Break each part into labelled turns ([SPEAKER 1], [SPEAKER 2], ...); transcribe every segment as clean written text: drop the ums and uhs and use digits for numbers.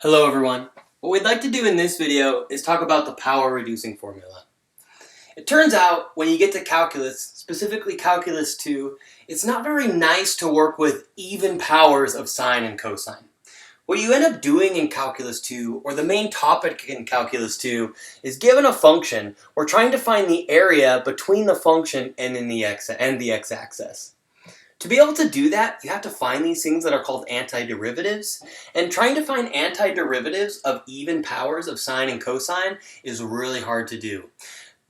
[SPEAKER 1] Hello everyone. What we'd like to do in this video is talk about the power reducing formula. It turns out when you get to calculus, specifically calculus 2, it's not very nice to work with even powers of sine and cosine. What you end up doing in calculus 2, or the main topic in calculus 2, is given a function, we're trying to find the area between the function and the x-axis. To be able to do that, you have to find these things that are called antiderivatives, and trying to find antiderivatives of even powers of sine and cosine is really hard to do.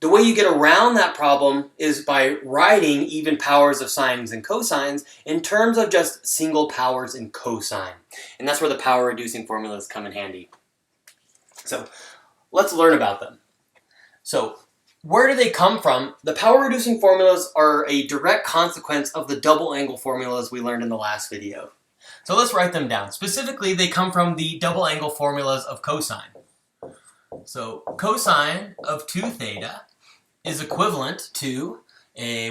[SPEAKER 1] The way you get around that problem is by writing even powers of sines and cosines in terms of just single powers in cosine. And that's where the power reducing formulas come in handy. So let's learn about them. So where do they come from? The power reducing formulas are a direct consequence of the double angle formulas we learned in the last video. So let's write them down. Specifically, they come from the double angle formulas of cosine. So cosine of 2 theta is equivalent to a,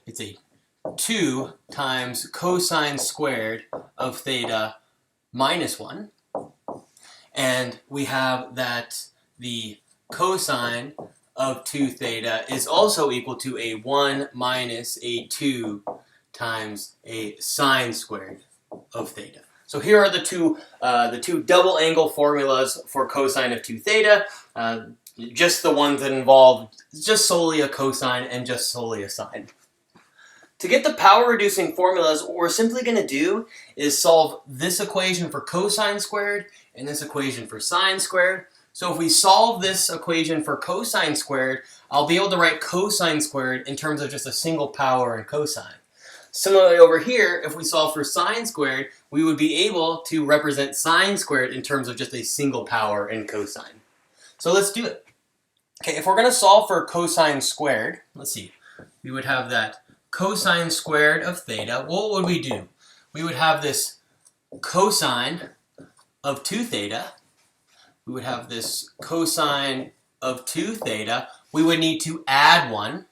[SPEAKER 1] it's a 2 times cosine squared of theta minus 1. And we have that the cosine of 2 theta is also equal to a 1 minus a 2 times a sine squared of theta. So here are the two double angle formulas for cosine of 2 theta, just the ones that involve just solely a cosine and just solely a sine. To get the power reducing formulas, what we're simply going to do is solve this equation for cosine squared and this equation for sine squared. So if we solve this equation for cosine squared, I'll be able to write cosine squared in terms of just a single power in cosine. Similarly over here, if we solve for sine squared, we would be able to represent sine squared in terms of just a single power in cosine. So let's do it. Okay, if we're going to solve for cosine squared, let's see, we would have that cosine squared of theta. What would we do? We would have this cosine of 2 theta. We would have this cosine of 2 theta. We would need to add 1.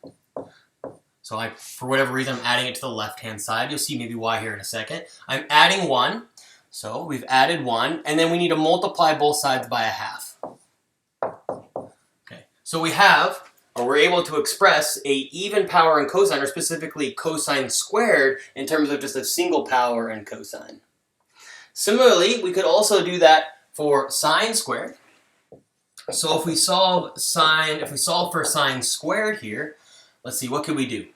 [SPEAKER 1] So for whatever reason, I'm adding it to the left-hand side. You'll see maybe why here in a second. I'm adding 1. So we've added 1. And then we need to multiply both sides by a half. Okay. So we're able to express a even power in cosine, or specifically cosine squared, in terms of just a single power in cosine. Similarly, we could also do that for sine squared. So if we solve for sine squared here, let's see, what could we do?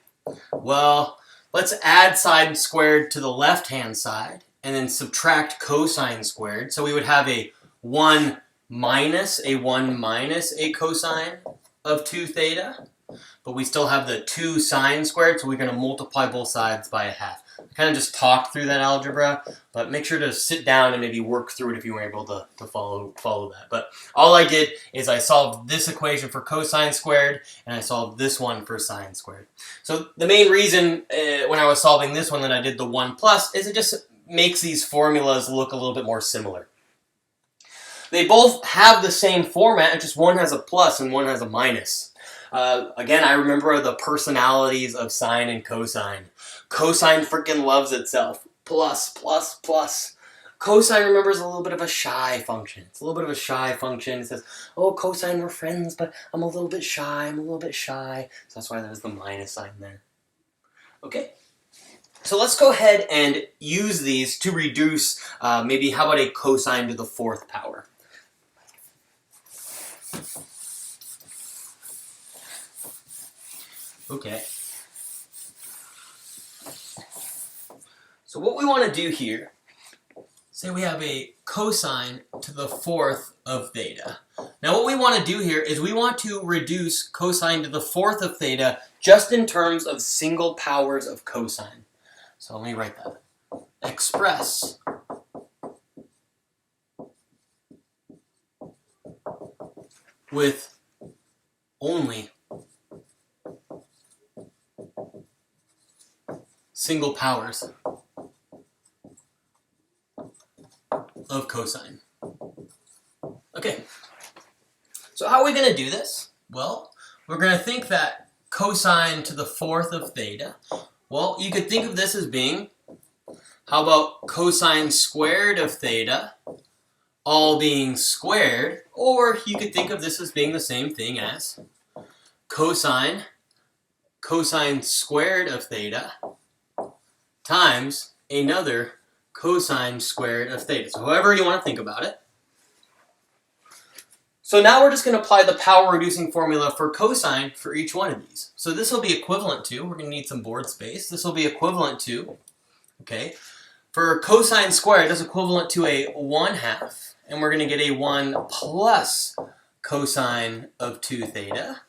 [SPEAKER 1] Well, let's add sine squared to the left-hand side and then subtract cosine squared. So we would have a 1 minus a cosine of 2 theta, but we still have the 2 sine squared, so we're going to multiply both sides by a half. I kind of just talked through that algebra, but make sure to sit down and maybe work through it if you were able to follow that. But all I did is I solved this equation for cosine squared, and I solved this one for sine squared. So the main reason when I was solving this one that I did the 1 plus is it just makes these formulas look a little bit more similar. They both have the same format, just one has a plus and one has a minus. Again, I remember the personalities of sine and cosine. Cosine freaking loves itself. Plus, plus, plus. Cosine remembers a little bit of a shy function. It's a little bit of a shy function. It says, oh, cosine, we're friends, but I'm a little bit shy. So that's why there's the minus sign there. Okay. So let's go ahead and use these to reduce, maybe how about a cosine to the 4th power? Okay. So what we want to do here, say we have a cosine to the 4th of theta. Now what we want to do here is we want to reduce cosine to the 4th of theta just in terms of single powers of cosine. So let me write that. Express with only single powers of cosine. Okay, so how are we going to do this? Well, we're going to think that cosine to the 4th of theta, well, you could think of this as being How about cosine squared of theta all being squared? Or you could think of this as being the same thing as cosine squared of theta times another cosine squared of theta. So however you want to think about it. So now we're just going to apply the power reducing formula for cosine for each one of these. So this will be equivalent to, we're going to need some board space, this will be equivalent to, okay, for cosine squared, that's equivalent to a 1/2, and we're going to get a 1 plus cosine of 2 theta.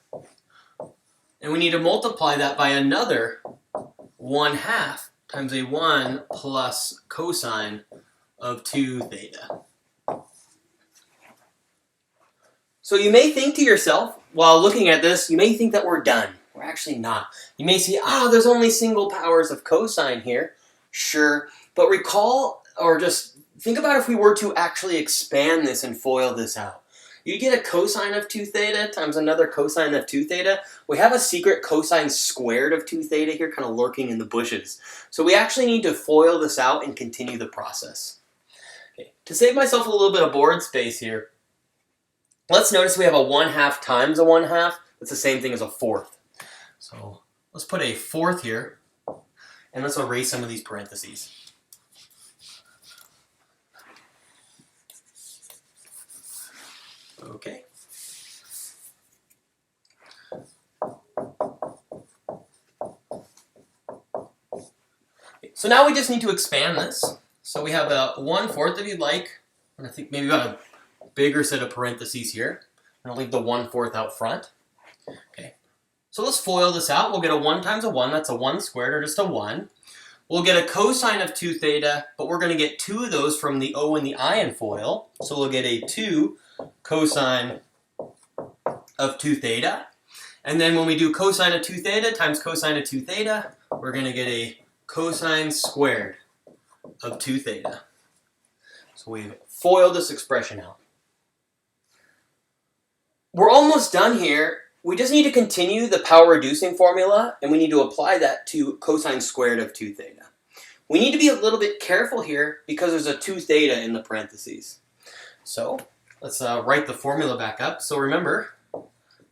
[SPEAKER 1] And we need to multiply that by another 1/2 times a 1 plus cosine of 2 theta. So you may think to yourself, while looking at this, you may think that we're done. We're actually not. You may see, there's only single powers of cosine here. Sure, but recall, or just think about if we were to actually expand this and FOIL this out. You get a cosine of 2 theta times another cosine of 2 theta. We have a secret cosine squared of 2 theta here kind of lurking in the bushes. So we actually need to FOIL this out and continue the process. Okay. To save myself a little bit of board space here, let's notice we have a 1/2 times a 1/2. That's the same thing as a 4th. So let's put a 4th here, and let's erase some of these parentheses. Okay. So now we just need to expand this. So we have a 1/4 if you'd like, and I think maybe about a bigger set of parentheses here. And I'll leave the 1/4 out front. Okay. So let's FOIL this out. We'll get a 1 times a 1, that's a 1 squared, or just a 1. We'll get a cosine of 2 theta, but we're going to get 2 of those from the O and the I in FOIL. So we'll get a 2 cosine of 2 theta. And then when we do cosine of 2 theta times cosine of 2 theta, we're going to get a cosine squared of 2 theta. So we've FOILed this expression out. We're almost done here. We just need to continue the power reducing formula, and we need to apply that to cosine squared of 2 theta. We need to be a little bit careful here because there's a 2 theta in the parentheses. So let's write the formula back up. So remember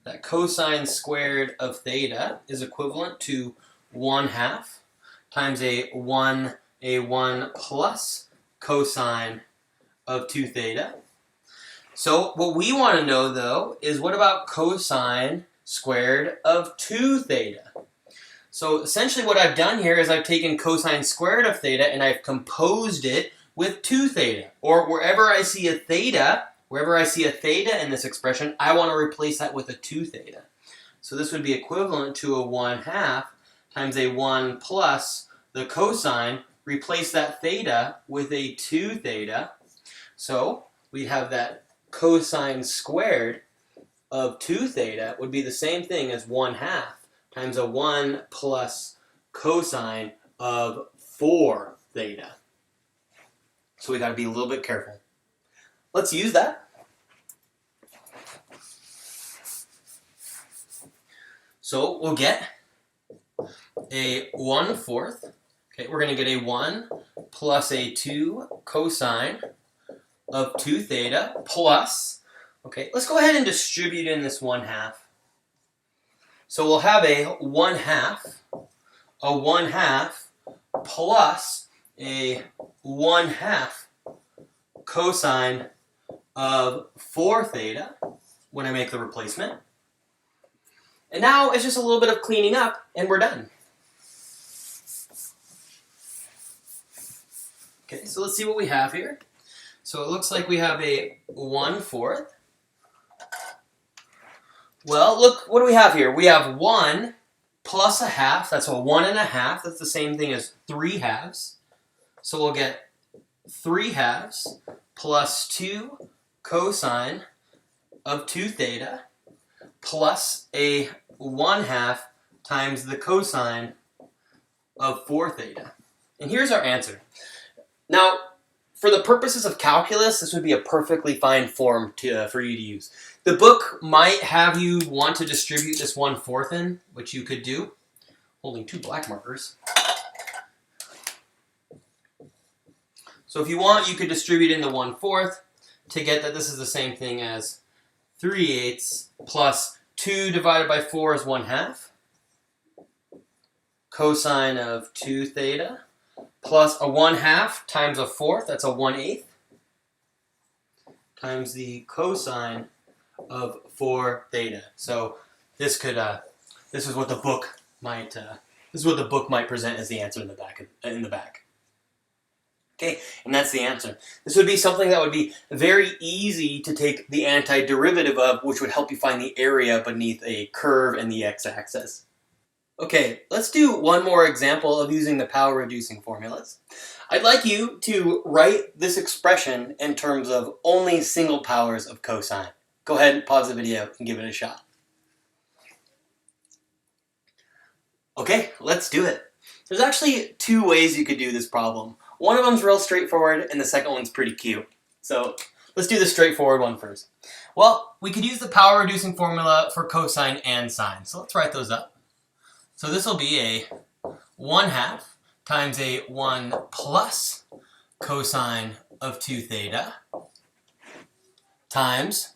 [SPEAKER 1] that cosine squared of theta is equivalent to 1/2 times a 1 plus cosine of 2 theta. So what we want to know, though, is what about cosine squared of 2 theta? So essentially what I've done here is I've taken cosine squared of theta and I've composed it with 2 theta. Or wherever I see a theta in this expression, I want to replace that with a 2 theta. So this would be equivalent to a 1/2 times a 1 plus the cosine. Replace that theta with a 2 theta. So we have that cosine squared of 2 theta would be the same thing as 1/2 times a 1 plus cosine of 4 theta. So we got to be a little bit careful. Let's use that. So we'll get a 1/4. Okay, we're going to get a 1 plus a 2 cosine of 2 theta plus, okay, let's go ahead and distribute in this 1/2. So we'll have a 1/2 plus a 1/2 cosine of 4 theta when I make the replacement. And now it's just a little bit of cleaning up and we're done. Okay, so let's see what we have here. So it looks like we have a 1/4. Well, look, what do we have here? We have 1 plus a half. That's a 1 1/2. That's the same thing as 3 halves. So we'll get 3 halves plus 2 cosine of 2 theta plus a 1/2 times the cosine of 4 theta. And here's our answer. Now, for the purposes of calculus, this would be a perfectly fine form for you to use. The book might have you want to distribute this 1/4 in, which you could do, holding 2 black markers. So if you want, you could distribute into 1/4 to get that this is the same thing as 3/8 plus 2 divided by 4 is 1/2. Cosine of 2 theta plus a 1/2 times a 4th, that's a 1/8, times the cosine of 4 theta. So this could this is what the book might present as the answer in the back. Okay, and that's the answer. This would be something that would be very easy to take the antiderivative of, which would help you find the area beneath a curve in the x-axis. Okay, let's do one more example of using the power reducing formulas. I'd like you to write this expression in terms of only single powers of cosine. Go ahead and pause the video and give it a shot. Okay, let's do it. There's actually 2 ways you could do this problem. One of them's real straightforward, and the second one's pretty cute. So let's do the straightforward one first. Well, we could use the power reducing formula for cosine and sine. So let's write those up. So this will be a 1/2 times a 1 plus cosine of 2 theta times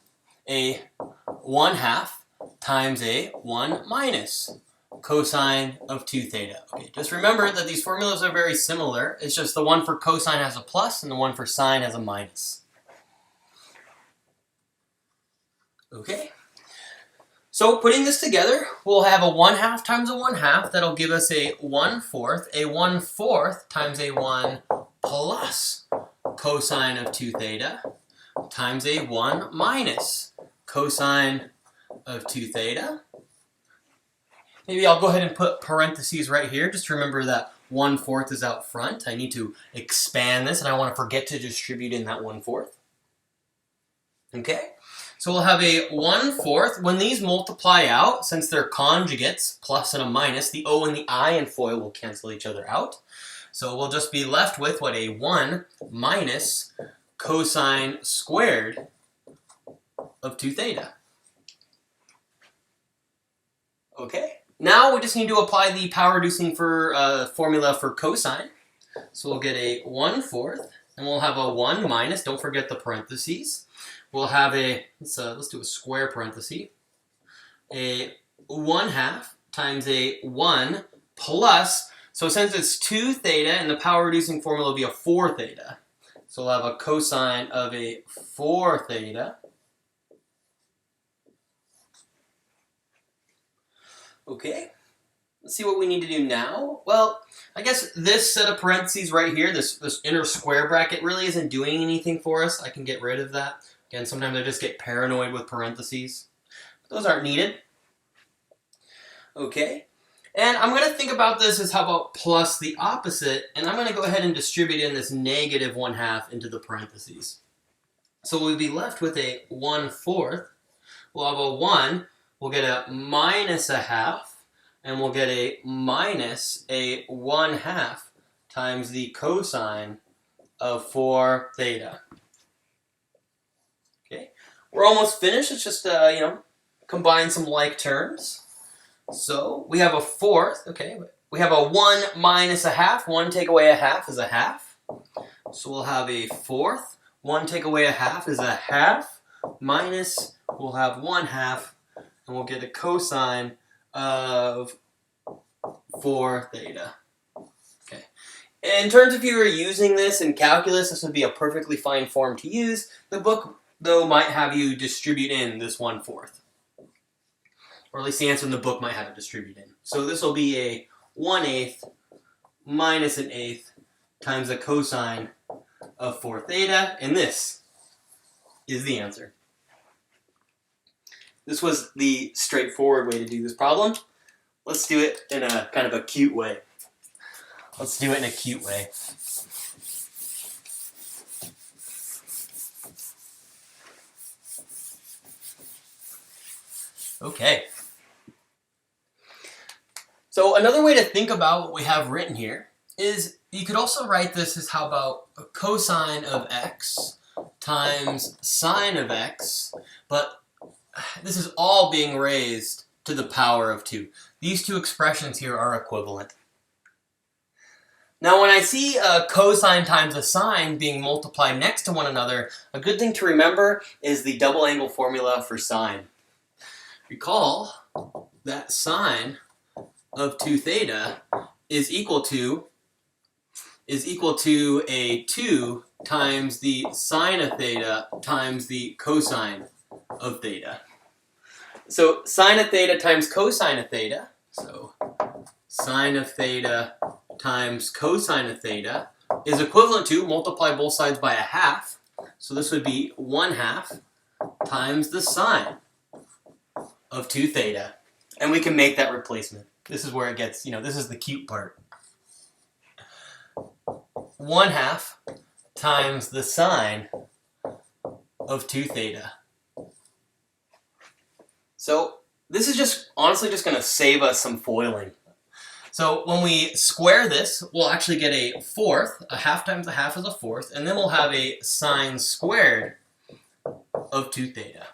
[SPEAKER 1] a 1/2 times a 1 minus cosine of 2 theta. Okay, just remember that these formulas are very similar. It's just the one for cosine has a plus and the one for sine has a minus. Okay, so putting this together, we'll have a 1/2 times a 1/2. That'll give us a 1/4. A 1/4 times a 1 plus cosine of 2 theta times a 1 minus cosine of 2 theta. Maybe I'll go ahead and put parentheses right here. Just remember that 1/4 is out front. I need to expand this, and I want to forget to distribute in that 1/4. Okay, so we'll have a 1/4. When these multiply out, since they're conjugates, plus and a minus, the O and the I in FOIL will cancel each other out. So we'll just be left with what, a 1 minus cosine squared of 2 theta. Okay. Now we just need to apply the power reducing formula for cosine. So we'll get a 1/4, and we'll have a 1 minus, don't forget the parentheses. We'll have a, let's do a square parenthesis, a 1/2 times a 1 plus, so since it's 2 theta, and the power reducing formula will be a 4 theta. So we'll have a cosine of a 4 theta. Okay, let's see what we need to do now. Well, I guess this set of parentheses right here, this inner square bracket, really isn't doing anything for us. I can get rid of that. Again, sometimes I just get paranoid with parentheses. Those aren't needed. Okay, and I'm going to think about this as how about plus the opposite, and I'm going to go ahead and distribute in this negative 1/2 into the parentheses. So we'll be left with a 1/4. We'll have a 1. We'll get a minus a 1/2, and we'll get a minus a 1/2 times the cosine of 4 theta. Okay, we're almost finished. It's just, combine some like terms. So we have a 4th, okay, we have a 1 minus a 1/2. 1 take away a 1/2 is a 1/2. So we'll have a 4th. 1 take away a 1/2 is a 1/2. Minus, we'll have 1/2. And we'll get a cosine of 4 theta. Okay. In terms of if you were using this in calculus, this would be a perfectly fine form to use. The book, though, might have you distribute in this 1/4. Or at least the answer in the book might have it distribute in. So this will be a 1/8 minus an 1/8 times the cosine of 4 theta. And this is the answer. This was the straightforward way to do this problem. Let's do it in a kind of a cute way. Let's do it in a cute way. Okay. So another way to think about what we have written here is you could also write this as how about a cosine of x times sine of x, but this is all being raised to the power of 2. These two expressions here are equivalent. Now when I see a cosine times a sine being multiplied next to one another, a good thing to remember is the double angle formula for sine. Recall that sine of 2 theta is equal to a 2 times the sine of theta times the cosine of theta. So sine of theta times cosine of theta, so sine of theta times cosine of theta is equivalent to, multiply both sides by a half, so this would be 1/2 times the sine of 2 theta. And we can make that replacement. This is where it gets, this is the cute part. 1/2 times the sine of 2 theta. So this is just honestly just going to save us some foiling. So when we square this, we'll actually get a fourth. A half times a half is a fourth. And then we'll have a sine squared of 2 theta.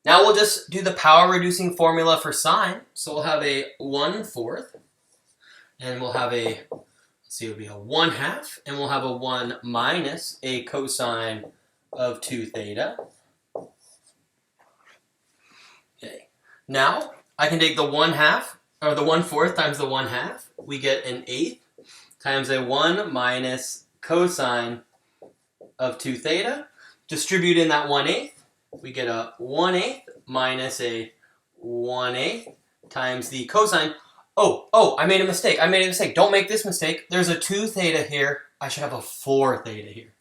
[SPEAKER 1] Now we'll just do the power reducing formula for sine. So we'll have a 1/4. And we'll have a, it'll be a 1/2. And we'll have a 1 minus a cosine of 2 theta. Okay. Now I can take the 1/2, or the 1/4 times the 1/2. We get an 1/8 times a 1 minus cosine of 2 theta. Distribute in that 1/8. We get a 1/8 minus a 1/8 times the cosine. Oh, I made a mistake. Don't make this mistake. There's a 2 theta here. I should have a 4 theta here.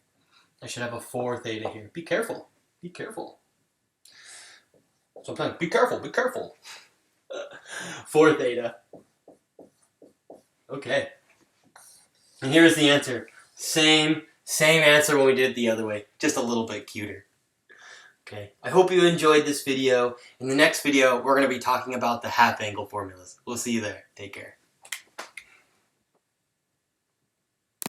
[SPEAKER 1] Be careful. Be careful. Sometimes, be careful. 4 theta. Okay. And here's the answer. Same answer when we did it the other way. Just a little bit cuter. Okay. I hope you enjoyed this video. In the next video, we're going to be talking about the half angle formulas. We'll see you there. Take care.